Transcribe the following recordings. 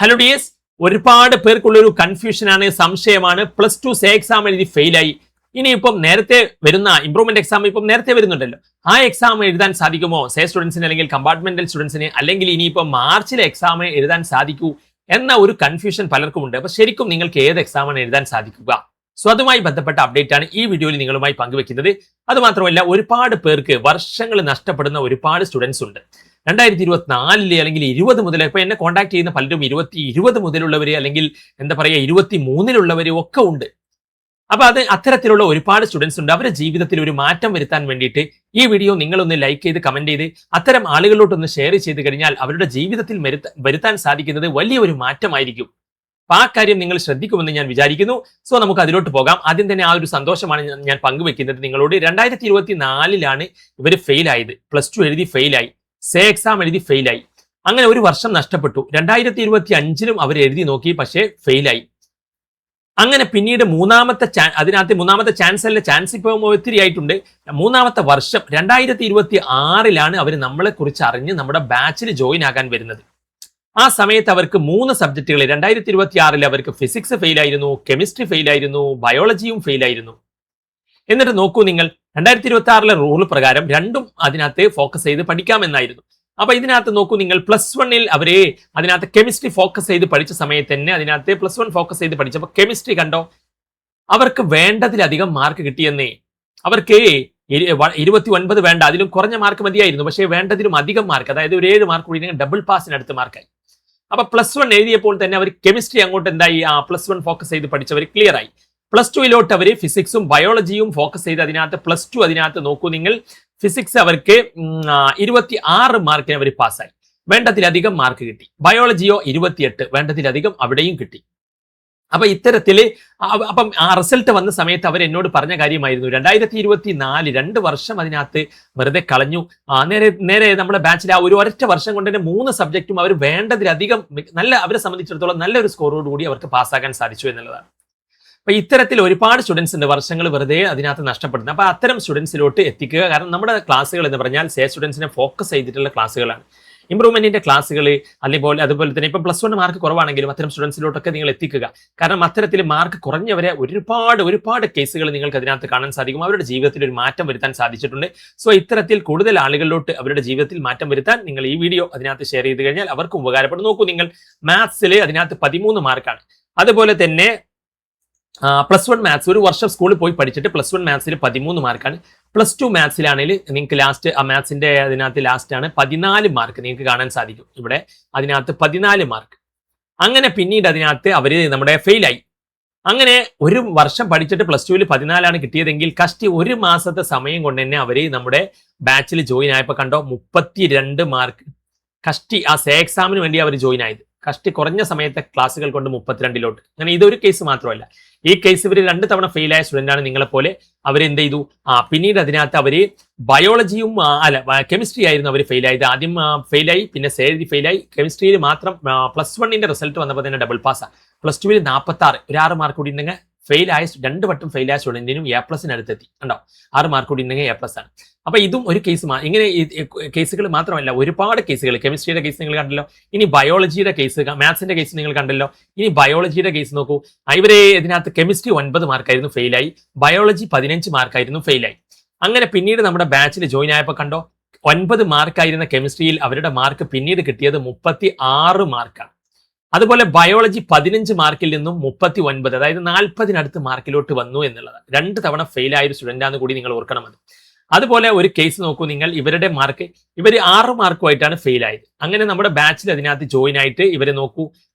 Hello dears, ഒരുപാട് പേർക്കുള്ളൊരു കൺഫ്യൂഷനാണ്, സംശയമാണ്. +2 say exam എഴുതി ഫെയിലായി. ഇനിയിപ്പം നേരത്തെ വരുന്ന ഇംപ്രൂവ്മെന്റ് എക്സാം ഇപ്പം നേരത്തെ വരുന്നുണ്ടല്ലോ, ആ എക്സാം എഴുതാൻ സാധിക്കുമോ സേ സ്റ്റുഡൻസിന് അല്ലെങ്കിൽ കമ്പാർട്ട്മെന്റൽ സ്റ്റുഡൻസിന്? അല്ലെങ്കിൽ ഇനിയിപ്പം മാർച്ചിലെ എക്സാം എഴുതാൻ സാധിക്കൂ എന്ന ഒരു കൺഫ്യൂഷൻ പലർക്കും ഉണ്ട്. അപ്പൊ ശരിക്കും നിങ്ങൾക്ക് ഏത് എക്സാമാണ് എഴുതാൻ സാധിക്കുക? സോ അതുമായി ബന്ധപ്പെട്ട അപ്ഡേറ്റ് ആണ് ഈ വീഡിയോയിൽ നിങ്ങളുമായി പങ്കുവെക്കുന്നത്. അതുമാത്രമല്ല, ഒരുപാട് പേർക്ക് വർഷങ്ങൾ നഷ്ടപ്പെടുന്ന ഒരുപാട് സ്റ്റുഡൻസ് ഉണ്ട്. 2024 അല്ലെങ്കിൽ 20 മുതൽ ഇപ്പൊ എന്നെ കോൺടാക്ട് ചെയ്യുന്ന പലരും 2020 മുതലുള്ളവര് അല്ലെങ്കിൽ എന്താ പറയുക 23 ഒക്കെ ഉണ്ട്. അപ്പൊ അത്തരത്തിലുള്ള ഒരുപാട് സ്റ്റുഡൻസ് ഉണ്ട്. അവരുടെ ജീവിതത്തിൽ ഒരു മാറ്റം വരുത്താൻ വേണ്ടിയിട്ട് ഈ വീഡിയോ നിങ്ങളൊന്ന് ലൈക്ക് ചെയ്ത് കമന്റ് ചെയ്ത് അത്തരം ആളുകളിലോട്ടൊന്ന് ഷെയർ ചെയ്ത് കഴിഞ്ഞാൽ അവരുടെ ജീവിതത്തിൽ വരുത്താൻ സാധിക്കുന്നത് വലിയൊരു മാറ്റമായിരിക്കും. അപ്പൊ ആ കാര്യം നിങ്ങൾ ശ്രദ്ധിക്കുമെന്ന് ഞാൻ വിചാരിക്കുന്നു. സോ നമുക്ക് അതിലോട്ട് പോകാം. ആദ്യം തന്നെ ആ ഒരു സന്തോഷമാണ് ഞാൻ പങ്കുവെക്കുന്നത് നിങ്ങളോട്. 2024 ഇവർ ഫെയിലായത്. +2 എഴുതി ഫെയിലായി, സേ എക്സാം എഴുതി ഫെയിലായി. അങ്ങനെ ഒരു വർഷം നഷ്ടപ്പെട്ടു. 2025 അവർ എഴുതി നോക്കി, പക്ഷേ ഫെയിലായി. അങ്ങനെ പിന്നീട് മൂന്നാമത്തെ ചാൻസ് അല്ല, ചാൻസ് ഇപ്പോൾ ഒത്തിരി ആയിട്ടുണ്ട്. മൂന്നാമത്തെ വർഷം 2026 അവർ നമ്മളെ കുറിച്ച് അറിഞ്ഞ് നമ്മുടെ ബാച്ചിൽ ജോയിൻ ആകാൻ വരുന്നത്. ആ സമയത്ത് അവർക്ക് 3 സബ്ജക്റ്റുകൾ 2026 അവർക്ക് ഫിസിക്സ് ഫെയിലായിരുന്നു, കെമിസ്ട്രി ഫെയിലായിരുന്നു, ബയോളജിയും ഫെയിലായിരുന്നു. എന്നിട്ട് നോക്കൂ നിങ്ങൾ, 2026 റൂൾ പ്രകാരം രണ്ടും അതിനകത്ത് ഫോക്കസ് ചെയ്ത് പഠിക്കാമെന്നായിരുന്നു. അപ്പൊ ഇതിനകത്ത് നോക്കൂ നിങ്ങൾ, +1 അവരെ അതിനകത്ത് കെമിസ്ട്രി ഫോക്കസ് ചെയ്ത് പഠിച്ച സമയത്ത് തന്നെ അതിനകത്ത് +1 ഫോക്കസ് ചെയ്ത് പഠിച്ചപ്പോൾ കെമിസ്ട്രി കണ്ടോ, അവർക്ക് വേണ്ടതിലധികം മാർക്ക് കിട്ടിയെന്നേ. അവർക്ക് 29 വേണ്ട, അതിലും കുറഞ്ഞ മാർക്ക് മതിയായിരുന്നു. പക്ഷേ വേണ്ടതിലും അധികം മാർക്ക്, അതായത് ഒരു 7 മാർക്ക് കൂടി ഡബിൾ പാസിനടുത്ത് മാർക്കായി. അപ്പൊ +1 എഴുതിയപ്പോൾ തന്നെ അവർ കെമിസ്ട്രി അങ്ങോട്ട് എന്തായി, +1 ഫോക്കസ് ചെയ്ത് പഠിച്ചവർ ക്ലിയർ ആയി. +2 അവർ ഫിസിക്സും ബയോളജിയും ഫോക്കസ് ചെയ്ത് അതിനകത്ത് +2 അതിനകത്ത് നോക്കൂ നിങ്ങൾ, ഫിസിക്സ് അവർക്ക് 26 മാർക്കിന് അവർ പാസ്സായി. വേണ്ടതിലധികം മാർക്ക് കിട്ടി. ബയോളജിയോ 28, വേണ്ടതിലധികം അവിടെയും കിട്ടി. അപ്പൊ ഇത്തരത്തില് അപ്പം ആ റിസൾട്ട് വന്ന സമയത്ത് അവർ എന്നോട് പറഞ്ഞ കാര്യമായിരുന്നു, 2024 2 വർഷം അതിനകത്ത് വെറുതെ കളഞ്ഞു. നേരെ നമ്മുടെ ബാച്ചിൽ ആ ഒരൊറ്റ വർഷം കൊണ്ട് തന്നെ 3 സബ്ജക്റ്റും അവർ വേണ്ടതിലധികം അവരെ സംബന്ധിച്ചിടത്തോളം നല്ലൊരു സ്കോറോട് കൂടി അവർക്ക് പാസ്സാക്കാൻ സാധിച്ചു എന്നുള്ളതാണ്. അപ്പൊ ഇത്തരത്തിൽ ഒരുപാട് സ്റ്റുഡൻസ് ഉണ്ട്, വർഷങ്ങൾ വെറുതെ അതിനകത്ത് നഷ്ടപ്പെടുന്നത്. അപ്പൊ അത്തരം സ്റ്റുഡൻസിലോട്ട് എത്തിക്കുക. കാരണം നമ്മുടെ ക്ലാസ്സുകൾ എന്ന് പറഞ്ഞാൽ സേ സ്റ്റുഡൻസിനെ ഫോക്കസ് ചെയ്തിട്ടുള്ള ക്ലാസ്സുകളാണ്. ഇംപ്രൂവ്മെന്റിന്റെ ക്ലാസ്സുകൾ അതുപോലെ തന്നെ ഇപ്പം +1 മാർക്ക് കുറവാണെങ്കിലും അത്തരം സ്റ്റുഡൻസിലോട്ടൊക്കെ നിങ്ങൾ എത്തിക്കുക. കാരണം അത്തരത്തിൽ മാർക്ക് കുറഞ്ഞവരെ ഒരുപാട് കേസുകൾ നിങ്ങൾക്ക് അതിനകത്ത് കാണാൻ സാധിക്കും. അവരുടെ ജീവിതത്തിൽ ഒരു മാറ്റം വരുത്താൻ സാധിച്ചിട്ടുണ്ട്. സോ ഇത്തരത്തിൽ കൂടുതൽ ആളുകളിലോട്ട് അവരുടെ ജീവിതത്തിൽ മാറ്റം വരുത്താൻ നിങ്ങൾ ഈ വീഡിയോ അതിനകത്ത് ഷെയർ ചെയ്ത് കഴിഞ്ഞാൽ അവർക്ക് ഉപകാരപ്പെടും. നോക്കൂ നിങ്ങൾ, മാത്സിൽ അതിനകത്ത് 13 മാർക്കാണ്. അതുപോലെ തന്നെ +1 മാത്സ് ഒരു വർഷം സ്കൂളിൽ പോയി പഠിച്ചിട്ട് +1 മാത്സിൽ 13 മാർക്കാണ്. +2 മാത്സിലാണെങ്കിൽ നിങ്ങൾക്ക് ലാസ്റ്റ് മാത്സിന്റെ അതിനകത്ത് ലാസ്റ്റ് ആണ് 14 മാർക്ക് നിങ്ങൾക്ക് കാണാൻ സാധിക്കും. ഇവിടെ അതിനകത്ത് 14 മാർക്ക്. അങ്ങനെ പിന്നീട് അതിനകത്ത് അവര് നമ്മുടെ ഫെയിലായി. അങ്ങനെ ഒരു വർഷം പഠിച്ചിട്ട് +2 14 കിട്ടിയതെങ്കിൽ കഷ്ടി ഒരു മാസത്തെ സമയം കൊണ്ട് തന്നെ അവര് നമ്മുടെ ബാച്ചിൽ ജോയിൻ ആയപ്പോൾ കണ്ടോ 32 മാർക്ക്. കഷ്ടി ആ സേ എക്സാമിന് വേണ്ടി അവർ ജോയിൻ ആയത്. കഷ്ടി കുറഞ്ഞ സമയത്തെ ക്ലാസ്സുകൾ കൊണ്ട് 32 അങ്ങനെ ഇതൊരു കേസ് മാത്രമല്ല. ഈ കേസ് ഇവർ 2 തവണ ഫെയിലായ സ്റ്റുഡന്റ് ആണ് നിങ്ങളെപ്പോലെ. അവരെന്ത് ചെയ്തു, പിന്നീട് അതിനകത്ത് അവര് ബയോളജിയും കെമിസ്ട്രി ആയിരുന്നു അവർ ഫെയിലായത്. ആദ്യം ഫെയിലായി, പിന്നെ സേ എഴുതി ഫെയിലായി. കെമിസ്ട്രിയിൽ മാത്രം +1 റിസൾട്ട് വന്നപ്പോൾ തന്നെ ഡബിൾ പാസ്സാണ്. +2 46, ഒരു 6 മാർക്ക് കൂടി ഉണ്ടെങ്കിൽ ഫെയിലായ 2 വട്ടം ഫെയിലായ സ്റ്റുഡന്റിനും A+ അടുത്തെത്തി. ഉണ്ടോ, 6 മാർക്ക് കൂടി ഉണ്ടെങ്കിൽ A+ ആണ്. അപ്പൊ ഇതും ഒരു കേസ്. ഇങ്ങനെ കേസുകൾ മാത്രമല്ല, ഒരുപാട് കേസുകൾ. കെമിസ്ട്രിയുടെ കേസ് നിങ്ങൾ കണ്ടല്ലോ, ഇനി ബയോളജിയുടെ കേസ്, മാത്സിന്റെ കേസ് നിങ്ങൾ കണ്ടല്ലോ. ഇനി ബയോളജിയുടെ കേസ് നോക്കൂ. ഇവരെ ഇതിനകത്ത് കെമിസ്ട്രി 9 മാർക്കായിരുന്നു ഫെയിലായി, ബയോളജി 15 മാർക്കായിരുന്നു ഫെയിലായി. അങ്ങനെ പിന്നീട് നമ്മുടെ ബാച്ചിൽ ജോയിൻ ആയപ്പോൾ കണ്ടോ 9 മാർക്കായിരുന്ന കെമിസ്ട്രിയിൽ അവരുടെ മാർക്ക് പിന്നീട് കിട്ടിയത് 36 മാർക്കാണ്. അതുപോലെ ബയോളജി 15 മാർക്കിൽ നിന്നും 39, അതായത് 40 മാർക്കിലോട്ട് വന്നു എന്നുള്ളതാണ്. 2 തവണ ഫെയിലായ ഒരു സ്റ്റുഡന്റാന്ന് കൂടി നിങ്ങൾ ഓർക്കണം. അതുപോലെ ഒരു കേസ് നോക്കൂ നിങ്ങൾ, ഇവരുടെ മാർക്ക് ഇവർ 6 മാർക്കുമായിട്ടാണ് ഫെയിൽ ആയത്. അങ്ങനെ നമ്മുടെ ബാച്ചിൽ അതിനകത്ത് ജോയിൻ ആയിട്ട് ഇവരെ നോക്കൂ,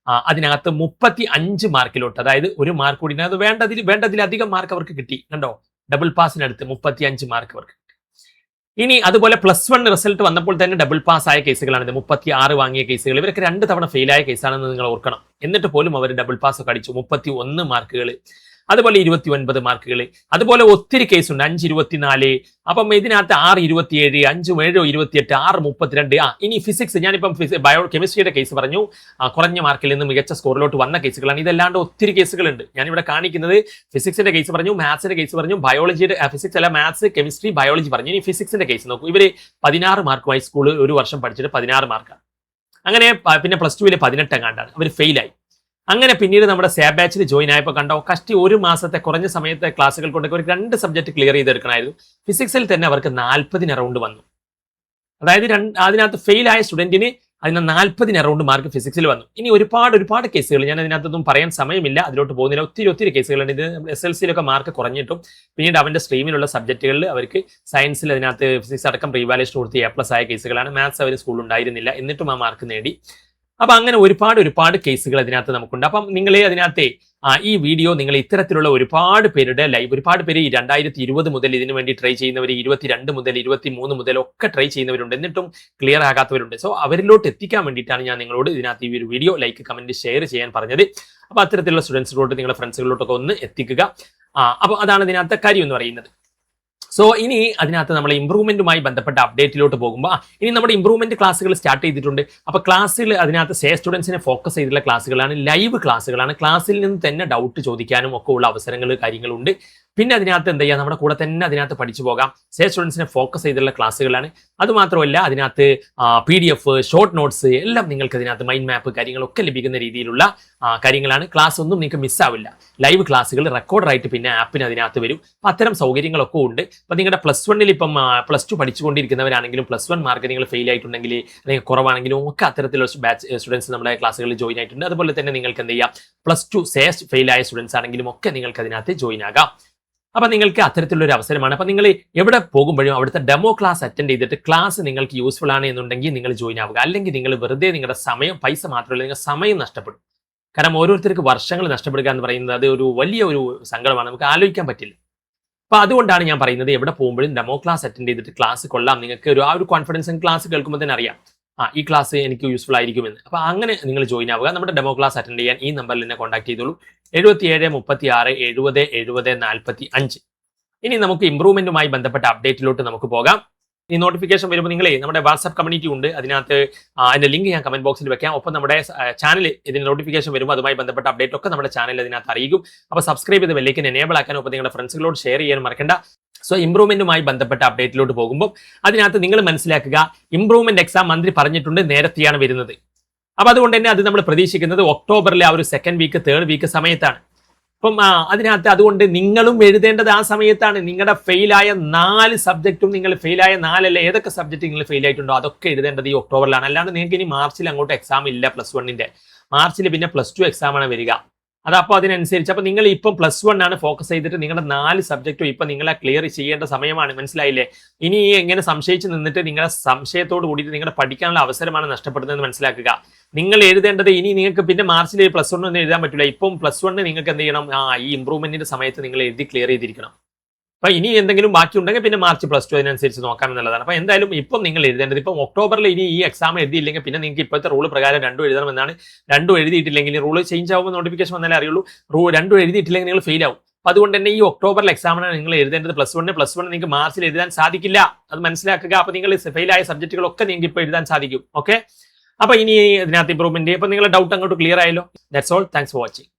അതിനകത്ത് 35 മാർക്കിലോട്ട്, അതായത് ഒരു മാർക്ക് കൂടി അത് വേണ്ടതിലധികം മാർക്ക് അവർക്ക് കിട്ടി. കണ്ടോ, ഡബിൾ പാസിനടുത്ത് 35 മാർക്ക് അവർക്ക്. ഇനി അതുപോലെ +1 റിസൾട്ട് വന്നപ്പോൾ തന്നെ ഡബിൾ പാസ് ആയ കേസുകളാണിത്. 36 വാങ്ങിയ കേസുകൾ. ഇവരൊക്കെ 2 തവണ ഫെയിലായ കേസാണെന്ന് നിങ്ങൾ ഓർക്കണം. എന്നിട്ട് പോലും അവർ ഡബിൾ പാസ് ഒക്കെ അടിച്ചു. 31 മാർക്കുകൾ, അതുപോലെ 29 മാർക്കുകൾ. അതുപോലെ ഒത്തിരി കേസുണ്ട്. 5-24, അപ്പം ഇതിനകത്ത് 6-27, 5-7-28, 6-32. ഇനി ഫിസിക്സ്, ഞാനിപ്പം കെമിസ്ട്രിയുടെ കേസ് പറഞ്ഞു, കുറഞ്ഞ മാർക്കിൽ നിന്ന് മികച്ച സ്കോറിലോട്ട് വന്ന കേസുകളാണ്. ഇതല്ലാണ്ട് ഒത്തിരി കേസുകളുണ്ട്. ഞാനിവിടെ കാണിക്കുന്നത് ഫിസിക്സിന്റെ കേസ് പറഞ്ഞു, മാത്സിന്റെ കേസ് പറഞ്ഞു, ബയോളജിയുടെ ഫിസിക്സ് അല്ല, മാത്സ്, കെമിസ്ട്രി, ബയോളജി പറഞ്ഞു. ഇനി ഫിസിക്സിന്റെ കേസ് നോക്കൂ. ഇവര് 16 മാർക്കുമായി സ്കൂളിൽ ഒരു വർഷം പഠിച്ചിട്ട് 16 മാർക്കാണ്. അങ്ങനെ പിന്നെ പ്ലസ് ടുവിൽ 18 എങ്ങാണ്ടാണ് അവർ ഫെയിലായി. അങ്ങനെ പിന്നീട് നമ്മുടെ സേ ബാച്ചിൽ ജോയിൻ ആയപ്പോൾ കണ്ടോ കഷ്ടി ഒരു മാസത്തെ കുറഞ്ഞ സമയത്തെ ക്ലാസ്സുകൾ കൊണ്ടൊക്കെ ഒരു 2 സബ്ജക്ട് ക്ലിയർ ചെയ്തെടുക്കണമായിരുന്നു. ഫിസിക്സിൽ തന്നെ അവർക്ക് 40 അറൗണ്ട് വന്നു. അതായത് അതിനകത്ത് ഫെയിൽ ആയ സ്റ്റുഡന്റിന് അതിന് 40 അറൗണ്ട് മാർക്ക് ഫിസിക്സിൽ വന്നു. ഇനി ഒരുപാട് കേസുകൾ ഞാൻ അതിനകത്തൊന്നും പറയാൻ സമയമില്ല, അതിലോട്ട് പോകുന്നില്ല. ഒത്തിരി കേസുകളുണ്ട്. ഇത് SLCയിലൊക്കെ മാർക്ക് കുറഞ്ഞിട്ടും പിന്നീട് അവന്റെ സ്ട്രീമിലുള്ള സബ്ജക്റ്റുകളിൽ അവർക്ക് സയൻസിൽ അതിനകത്ത് ഫിസിക്സ് അടക്കം റീവാലുവേഷൻ കൊടുത്ത് A+ ആയ കേസുകളാണ്. മാത്സ് അവർ സ്കൂളിൽ ഉണ്ടായിരുന്നില്ല, എന്നിട്ടും ആ മാർക്ക് നേടി. അപ്പൊ അങ്ങനെ ഒരുപാട് കേസുകൾ അതിനകത്ത് നമുക്കുണ്ട്. അപ്പം നിങ്ങളെ അതിനകത്തെ ഈ വീഡിയോ നിങ്ങൾ ഇത്തരത്തിലുള്ള ഒരുപാട് പേരുടെ ലൈവ്, ഒരുപാട് പേര് 2020 മുതൽ ഇതിനു വേണ്ടി ട്രൈ ചെയ്യുന്നവർ, 22 മുതൽ 23 മുതൽ ഒക്കെ ട്രൈ ചെയ്യുന്നവരുണ്ട്, എന്നിട്ടും ക്ലിയർ ആകാത്തവരുണ്ട്. സോ അവരിലോട്ട് എത്തിക്കാൻ വേണ്ടിയിട്ടാണ് ഞാൻ നിങ്ങളോട് ഇതിനകത്ത് ഈ ഒരു വീഡിയോ ലൈക്ക്, കമന്റ്, ഷെയർ ചെയ്യാൻ പറഞ്ഞത്. അപ്പൊ അത്തരത്തിലുള്ള സ്റ്റുഡൻസിലോട്ട് നിങ്ങളുടെ ഫ്രണ്ട്സുകളിലോട്ടൊക്കെ ഒന്ന് എത്തിക്കുക. അപ്പൊ അതാണ് ഇതിനകത്തെ കാര്യം എന്ന് പറയുന്നത്. സോ ഇനി അതിനകത്ത് നമ്മൾ ഇംപ്രൂവ്മെന്റുമായി ബന്ധപ്പെട്ട അപ്ഡേറ്റിലോട്ട് പോകുമ്പോൾ ഇനി നമ്മുടെ ഇംപ്രൂവ്മെന്റ് ക്ലാസ്സുകൾ സ്റ്റാർട്ട് ചെയ്തിട്ടുണ്ട്. അപ്പോൾ ക്ലാസ്സിൽ അതിനകത്ത് സേ സ്റ്റുഡൻസിനെ ഫോക്കസ് ചെയ്തിട്ടുള്ള ക്ലാസ്സുകളാണ്, ലൈവ് ക്ലാസ്സുകളാണ്. ക്ലാസ്സിൽ നിന്ന് തന്നെ ഡൗട്ട് ചോദിക്കാനും ഒക്കെ ഉള്ള അവസരങ്ങൾ കാര്യങ്ങളുണ്ട്. പിന്നെ അതിനകത്ത് എന്ത് ചെയ്യുക, നമ്മുടെ കൂടെ തന്നെ അതിനകത്ത് പഠിച്ചു പോകാം. സേ സ്റ്റുഡൻസിനെ ഫോക്കസ് ചെയ്തിട്ടുള്ള ക്ലാസ്സുകളാണ്. അതുമാത്രമല്ല അതിനകത്ത് PDF, ഷോർട്ട് നോട്ട്സ് എല്ലാം നിങ്ങൾക്ക് അതിനകത്ത് മൈൻഡ് മാപ്പ് കാര്യങ്ങളൊക്കെ ലഭിക്കുന്ന രീതിയിലുള്ള കാര്യങ്ങളാണ്. ക്ലാസ് ഒന്നും നിങ്ങൾക്ക് മിസ്സാവില്ല. ലൈവ് ക്ലാസ്സുകൾ റെക്കോർഡറായിട്ട് പിന്നെ ആപ്പിന് അതിനകത്ത് വരും. അപ്പം അത്തരം സൗകര്യങ്ങളൊക്കെ ഉണ്ട്. അപ്പം നിങ്ങളുടെ +1 ഇപ്പം +2 പഠിച്ചുകൊണ്ടിരിക്കുന്നവരാണെങ്കിലും +1 മാർക്ക് നിങ്ങൾ ഫെയിൽ ആയിട്ടുണ്ടെങ്കിൽ അല്ലെങ്കിൽ കുറവാണെങ്കിലും ഒക്കെ അത്തരത്തിലുള്ള ബാച്ച് സ്റ്റുഡൻസ് നമ്മുടെ ക്ലാസ്സുകളിൽ ജോയിൻ ആയിട്ടുണ്ട്. അതുപോലെ തന്നെ നിങ്ങൾക്ക് എന്ത് ചെയ്യാം, +2 സേ ഫെയിൽ ആയ സ്റ്റുഡൻസ് ആണെങ്കിലും ഒക്കെ നിങ്ങൾക്ക് അതിനകത്ത് ജോയിൻ ആകാം. അപ്പൊ നിങ്ങൾക്ക് അത്തരത്തിലുള്ള ഒരു അവസരമാണ്. അപ്പൊ നിങ്ങൾ എവിടെ പോകുമ്പോഴും അവിടുത്തെ ഡെമോ ക്ലാസ് അറ്റൻഡ് ചെയ്തിട്ട് ക്ലാസ് നിങ്ങൾക്ക് യൂസ്ഫുൾ ആണ് എന്നുണ്ടെങ്കിൽ നിങ്ങൾ ജോയിൻ ആവുക. അല്ലെങ്കിൽ നിങ്ങൾ വെറുതെ നിങ്ങളുടെ സമയം, പൈസ മാത്രമല്ല നിങ്ങളുടെ സമയം നഷ്ടപ്പെടും. കാരണം ഓരോരുത്തർക്ക് വർഷങ്ങൾ നഷ്ടപ്പെടുക എന്ന് പറയുന്നത് അത് ഒരു വലിയ ഒരു സങ്കടമാണ്, നമുക്ക് ആലോചിക്കാൻ പറ്റില്ല. അപ്പൊ അതുകൊണ്ടാണ് ഞാൻ പറയുന്നത്, എവിടെ പോകുമ്പോഴും ഡെമോ ക്ലാസ് അറ്റൻഡ് ചെയ്തിട്ട് ക്ലാസ് കൊള്ളാം, നിങ്ങൾക്ക് ആ ഒരു കോൺഫിഡൻസ് ക്ലാസ് കേൾക്കുമ്പോൾ തന്നെ അറിയാം ഈ ക്ലാസ് എനിക്ക് യൂസ്ഫുൾ ആയിരിക്കുമെന്ന്. അപ്പൊ അങ്ങനെ നിങ്ങൾ ജോയിൻ ആവുക. നമ്മുടെ ഡെമോ ക്ലാസ് അറ്റൻഡ് ചെയ്യാൻ ഈ നമ്പറിൽ എന്നെ കോൺടാക്ട് ചെയ്തോളൂ, 77 36 70 70 45. ഇനി നമുക്ക് ഇംപ്രൂവ്മെന്റുമായി ബന്ധപ്പെട്ട അപ്ഡേറ്റിലോട്ട് നമുക്ക് പോകാം. ഈ നോട്ടിഫിക്കേഷൻ വരുമ്പോൾ നിങ്ങളെ നമ്മുടെ വാട്സ്ആപ്പ് കമ്മ്യൂണിറ്റി ഉണ്ട്, അതിനകത്ത് അതിന്റെ ലിങ്ക് ഞാൻ കമന്റ് ബോക്സിൽ വെക്കാം. ഒപ്പം നമ്മുടെ ചാനൽ ഇതിന് നോട്ടിഫിക്കേഷൻ വരുമ്പോൾ അതുമായി ബന്ധപ്പെട്ട അപ്ഡേറ്റ് ഒക്കെ നമ്മുടെ ചാനൽ അതിനകത്ത് അറിയിക്കും. അപ്പോൾ സബ്സ്ക്രൈബ് ചെയ്ത് ബെല്ലൈക്കൻ എനേബിൾ ആക്കാനും ഒപ്പം നിങ്ങളുടെ ഫ്രണ്ട്സുകളോട് ഷെയർ ചെയ്യാൻ മറക്കണ്ട. സോ ഇംപ്രൂവ്മെന്റുമായി ബന്ധപ്പെട്ട അപ്ഡേറ്റിലോട്ട് പോകുമ്പോൾ അതിനകത്ത് നിങ്ങൾ മനസ്സിലാക്കുക, ഇംപ്രൂവ്മെന്റ് എക്സാം മന്ത്രി പറഞ്ഞിട്ടുണ്ട് നേരത്തെയാണ് വരുന്നത്. അപ്പൊ അതുകൊണ്ട് തന്നെ അത് നമ്മൾ പ്രതീക്ഷിക്കുന്നത് ഒക്ടോബറിലെ ആ ഒരു 2nd വീക്ക് 3rd വീക്ക് സമയത്താണ്. അപ്പം അതിനകത്ത് അതുകൊണ്ട് നിങ്ങളും എഴുതേണ്ടത് ആ സമയത്താണ്. നിങ്ങളുടെ ഫെയിലായ 4 സബ്ജക്റ്റും, നിങ്ങൾ ഫെയിലായ 4 ഏതൊക്കെ സബ്ജക്ട് നിങ്ങൾ ഫെയിൽ ആയിട്ടുണ്ടോ അതൊക്കെ എഴുതേണ്ടത് ഈ ഒക്ടോബറിലാണ്. അല്ലാണ്ട് നിങ്ങൾക്ക് ഇനി മാർച്ചിൽ അങ്ങോട്ട് എക്സാം ഇല്ല. +1ന്റെ മാർച്ചിൽ പിന്നെ +2 എക്സാം ആണ് വരിക. അതപ്പോൾ അതിനനുസരിച്ച് അപ്പൊ നിങ്ങൾ ഇപ്പം +1 ആണ് ഫോക്കസ് ചെയ്തിട്ട് നിങ്ങളുടെ 4 സബ്ജക്റ്റും ഇപ്പൊ നിങ്ങളെ ക്ലിയർ ചെയ്യേണ്ട സമയമാണ്. മനസ്സിലായില്ലേ? ഇനി എങ്ങനെ സംശയിച്ച് നിന്നിട്ട് നിങ്ങളുടെ സംശയത്തോട് കൂടിയിട്ട് നിങ്ങളുടെ പഠിക്കാനുള്ള അവസരമാണ് നഷ്ടപ്പെടുന്നതെന്ന് മനസ്സിലാക്കുക. നിങ്ങൾ എഴുതേണ്ടത് ഇനി നിങ്ങൾക്ക് പിന്നെ മാർച്ചിൽ +1 ഒന്നും എഴുതാൻ പറ്റില്ല. ഇപ്പം +1 നിങ്ങൾക്ക് എന്ത് ചെയ്യണം, ഈ ഇംപ്രൂവ്മെന്റിന്റെ സമയത്ത് നിങ്ങൾ എഴുതി ക്ലിയർ ചെയ്തിരിക്കണം. അപ്പൊ ഇനി എന്തെങ്കിലും ബാക്കി ഉണ്ടെങ്കിൽ പിന്നെ മാർച്ച് +2 അതിനനുസരിച്ച് നോക്കാമെന്നുള്ളതാണ്. അപ്പൊ എന്തായാലും ഇപ്പം നിങ്ങൾ എഴുതേണ്ടത്, ഇപ്പം ഒക്ടോബറിൽ ഇനി ഈ എക്സാം എഴുതിയില്ലെങ്കിൽ പിന്നെ നിങ്ങൾക്ക് ഇപ്പോഴത്തെ റൂൾ പ്രകാരം 2 എഴുതണമെന്നാണ്. 2 എഴുതിയിട്ടില്ലെങ്കിൽ റൂൾ ചേഞ്ച് ആവുമ്പോൾ നോട്ടിഫിക്കേഷൻ വന്നാലേ അറിയുള്ളൂ. 2 എഴുതിയിട്ടില്ലെങ്കിൽ നിങ്ങൾ ഫെയിൽ ആവും. അപ്പൊ അതുകൊണ്ട് തന്നെ ഈ ഒക്ടോബറിൽ എക്സാമിനാണ് നിങ്ങൾ എഴുതേണ്ടത്. +1 നിങ്ങൾക്ക് മാർച്ചിൽ എഴുതാൻ സാധിക്കില്ല, അത് മനസ്സിലാക്കുക. അപ്പൊ നിങ്ങൾ ഫെയിൽ ആയ സബ്ജക്റ്റുകളൊക്കെ നിങ്ങൾക്ക് ഇപ്പോൾ എഴുതാൻ സാധിക്കും. ഓക്കെ, അപ്പൊ ഇനി ഇതിനകത്ത് ഇംപ്രൂവ്മെന്റ്, അപ്പൊ നിങ്ങളുടെ ഡൗട്ട് അങ്ങോട്ട് ക്ലിയർ ആയല്ലോ. That's all. Thanks for watching.